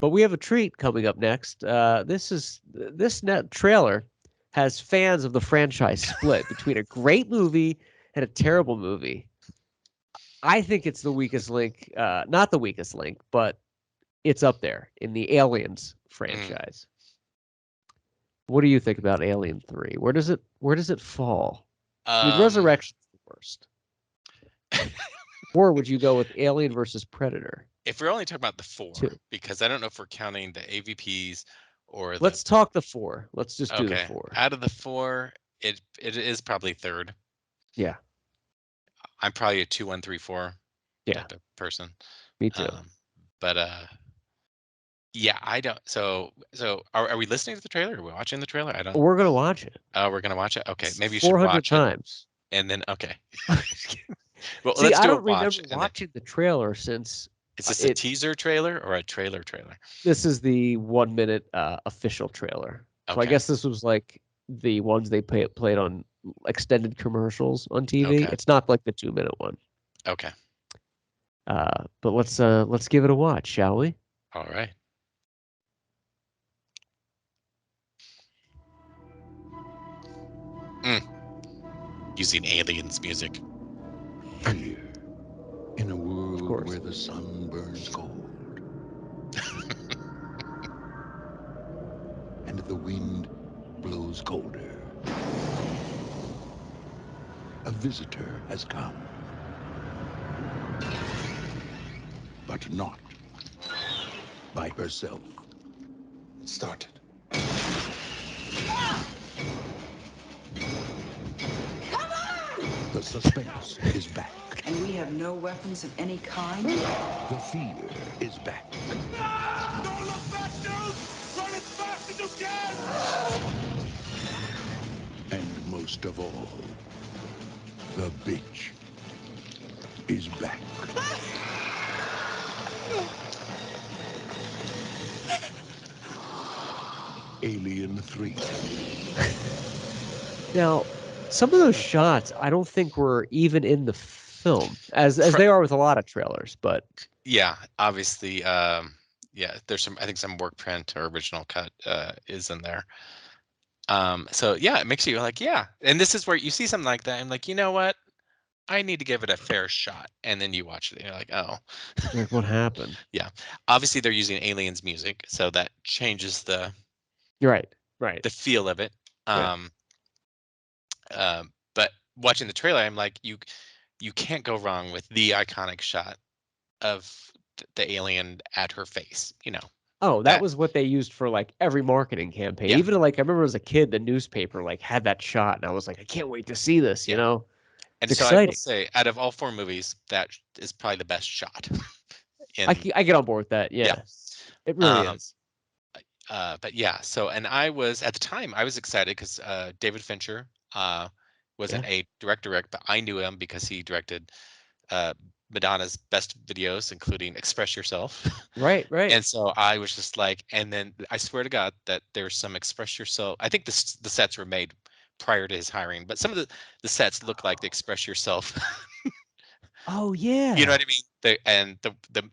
But we have a treat coming up next. This trailer has fans of the franchise split between a great movie and a terrible movie. I think it's the weakest link, not the weakest link, but it's up there in the Aliens franchise. What do you think about Alien 3? Where does it fall? I mean, Resurrection's the worst. Or would you go with Alien versus Predator? If we're only talking about the 4, because I don't know if we're counting the AVPs or the... Let's talk the 4. Let's just do the 4. Out of the 4, it is probably third. Yeah. I'm probably a 2, 1, 3, 4 type of person. Me too. Yeah, I don't. So are we listening to the trailer? Are we watching the trailer? I don't. We're gonna watch it. Oh, we're gonna watch it. Okay, maybe you 400 should watch times. It. And then okay. Well, See, let's do I don't a watch. remember watching the trailer since. Is this a teaser trailer or a trailer? This is the 1-minute official trailer. So I guess this was like the ones they played on extended commercials on TV. Okay. It's not like the 2-minute one. Okay. But let's give it a watch, shall we? All right. Using Aliens music. Here, in a world where the sun burns gold and the wind blows colder, a visitor has come, but not by herself. It started. The suspense is back. And we have no weapons of any kind? The fear is back. No! Don't look back, dude! Run as fast as you can! And most of all, the bitch is back. Alien 3. Now, some of those shots, I don't think were even in the film, as they are with a lot of trailers. But yeah, obviously, there's some work print or original cut is in there. So yeah, it makes you like, yeah. And this is where you see something like that, and like, you know what? I need to give it a fair shot. And then you watch it, and you're like, oh, like, what happened? Yeah, obviously they're using Aliens music, so that changes the right the feel of it. But watching the trailer, I'm like, you can't go wrong with the iconic shot of the alien at her face, you know. Oh, that was what they used for like every marketing campaign. Yeah. Even like I remember as a kid, the newspaper like had that shot, and I was like, I can't wait to see this, you know. And it's so exciting. I will say, out of all 4 movies, that is probably the best shot. I get on board with that. Yeah. It really is. But yeah, so, and I was, at the time, I was excited because David Fincher wasn't a director, but I knew him because he directed Madonna's best videos, including Express Yourself. Right. And so I was just like, and then I swear to God that there's some Express Yourself. I think the sets were made prior to his hiring, but some of the sets look like the Express Yourself. Oh yeah. You know what I mean? The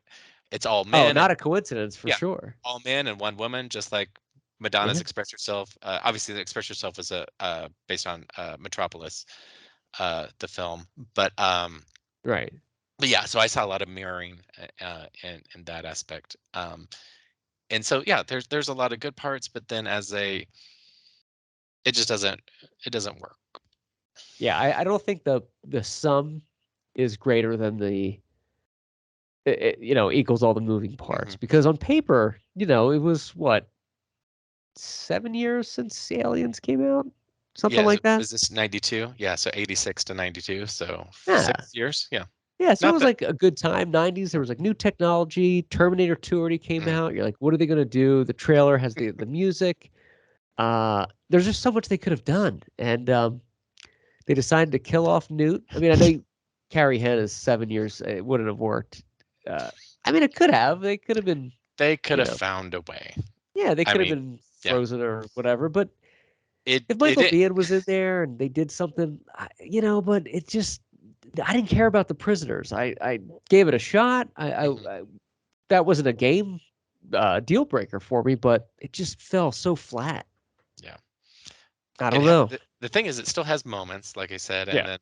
it's all men. Oh, not a coincidence for sure. All men and one woman, just like Madonna's Express Yourself. Obviously, the Express Yourself is based on Metropolis, the film. But right. But yeah, so I saw a lot of mirroring in that aspect. And so yeah, there's a lot of good parts, but then it just doesn't work. Yeah, I don't think the sum is greater than the equals all the moving parts, because on paper, it was what, 7 years since Aliens came out, something like that. Was this 92? Yeah, so 86 to 92, so 6 years. Yeah. Yeah, so it was like a good time. 90s, there was like new technology. Terminator 2 already came out. You're like, what are they going to do? The trailer has the music. There's just so much they could have done. And they decided to kill off Newt. I mean, I know Carrie Henn is 7 years. It wouldn't have worked. I mean, it could have. They could have been. They could have found a way. Yeah, they could have been frozen or whatever. But if Michael Biehn was in there and they did something, but it just. I didn't care about the prisoners. I gave it a shot. I that wasn't a game deal breaker for me, but it just fell so flat. Yeah. I don't know. The thing is, it still has moments, like I said, and Yeah. then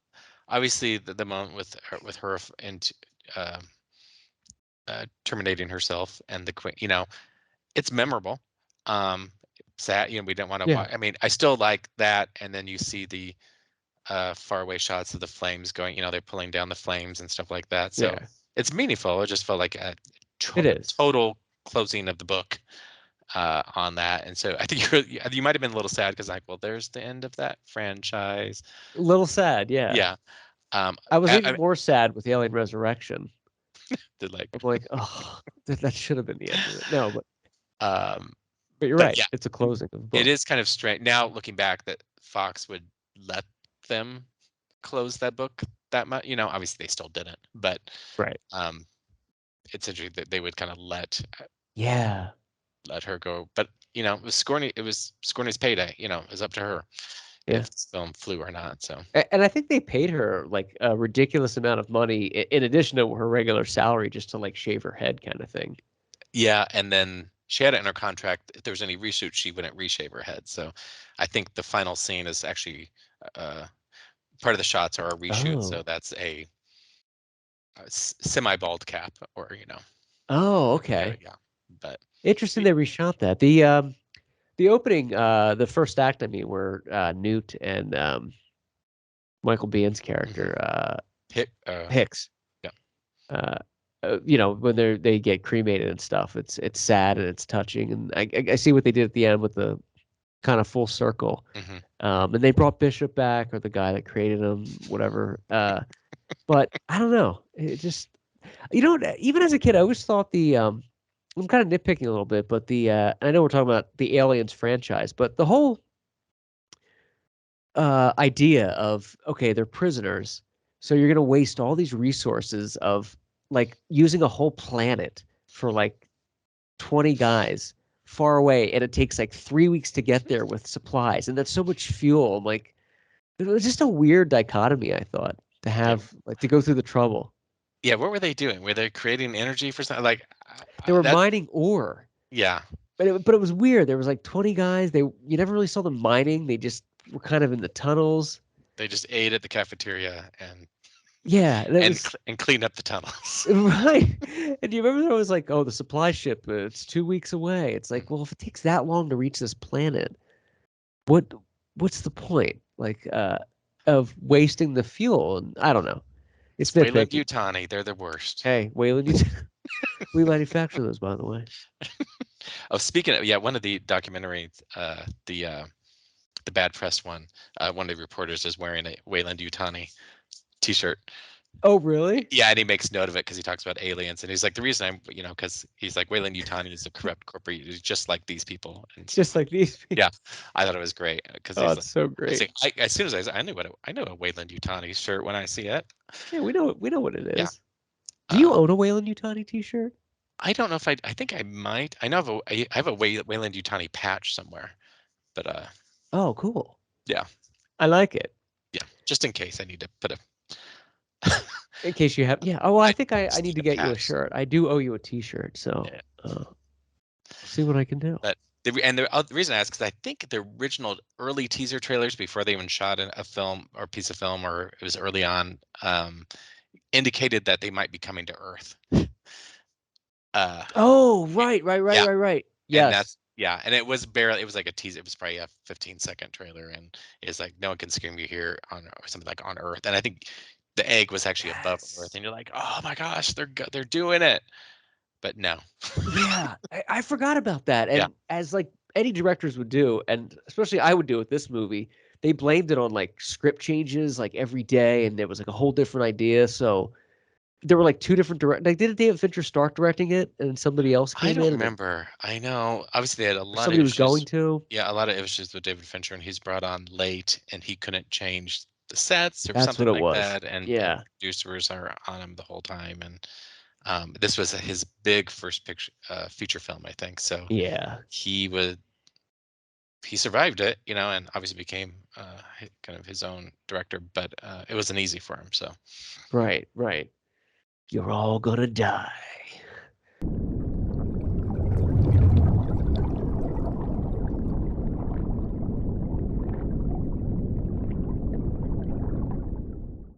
obviously the moment with her terminating herself and the queen, it's memorable. Sad, we don't want to Yeah. watch. I mean, I still like that, and then you see the faraway shots of the flames going. They're pulling down the flames and stuff like that. So Yeah. it's meaningful. It just felt like a It is. total closing of the book on that. And so I think you might have been a little sad because well, there's the end of that franchise. A little sad, yeah. Yeah. I was even more sad with Alien Resurrection. I'm like, oh, that should have been the end of it. No, but you're right. Yeah, it's a closing of the book. It is kind of strange now looking back that Fox would let them close that book that much. Obviously they still didn't, but right. It's interesting that they would kind of let her go. But it was Sigourney's payday. It was up to her if this film flew or not. So, and I think they paid her like a ridiculous amount of money in addition to her regular salary, just to like shave her head, kind of thing. Yeah, and then she had it in her contract. If there was any reshoot, she wouldn't reshave her head. So, I think the final scene is actually part of the shots are a reshoot. So that's a semi-bald cap, or Oh, okay. Yeah, but interesting they reshot that. The opening, the first act, I mean, where Newt and Michael Biehn's character, Hicks. Yeah. When they get cremated and stuff, it's sad and it's touching, and I see what they did at the end with the kind of full circle. And they brought Bishop back, or the guy that created him, whatever. But I don't know. It just, even as a kid, I always thought I'm kind of nitpicking a little bit, but I know we're talking about the Aliens franchise, but the whole idea of, okay, they're prisoners, so you're going to waste all these resources of like using a whole planet for like 20 guys far away, and it takes like 3 weeks to get there with supplies, and that's so much fuel. I'm like, it was just a weird dichotomy, I thought, to have like to go through the trouble. Yeah, what were they doing? Were they creating energy for something? Like they were mining ore. Yeah, but it was weird. There was like 20 guys. You never really saw them mining. They just were kind of in the tunnels. They just ate at the cafeteria and and cleaned up the tunnels. Right. And do you remember there was like, oh, the supply ship, it's 2 weeks away. It's like, well, if it takes that long to reach this planet, what's the point? Like of wasting the fuel? And I don't know. It's Weyland-Yutani, they're the worst. Hey, Weyland-Yutani. We manufacture those, by the way. Oh, speaking of, one of the documentaries, the bad press one of the reporters is wearing a Weyland-Yutani t-shirt. Oh, really? Yeah, and he makes note of it because he talks about aliens, and he's like, the reason I'm, because he's like, Weyland-Yutani is a corrupt corporate, he's just like these people. And just like these people. Yeah, I thought it was great because it's so great. As soon as I know a Weyland-Yutani shirt when I see it. Yeah, we know what it is. Yeah. Do you own a Weyland-Yutani t-shirt? I don't know if I think I might. I know I have a Weyland-Yutani patch somewhere, but Oh, cool. Yeah. I like it. Yeah, just in case I need to put a. In case you have, yeah. Oh, I think I need to get you a shirt. I do owe you a t-shirt, so see what I can do. But the reason I ask is I think the original early teaser trailers before they even shot a film or piece of film, or it was early on, indicated that they might be coming to Earth. Oh, right. Yes. And it was barely. It was like a teaser. It was probably a 15-second trailer, and it's like no one can scream you here or something like on Earth. And I think the egg was actually above Earth, and you're like, oh my gosh, they're doing it. But no. Yeah, I forgot about that. And as like any directors would do, and especially I would do with this movie, they blamed it on like script changes like every day, and it was like a whole different idea. So there were like two different like didn't David Fincher start directing it and somebody else came in? I don't remember. I know. Obviously they had a lot somebody of was going to. Yeah, a lot of issues with David Fincher, and he's brought on late and he couldn't change the sets or That's something what it like was. that. And producers are on him the whole time. And this was his big first feature film, I think. So he survived it, and obviously became kind of his own director, but it wasn't easy for him. So right. You're all gonna die.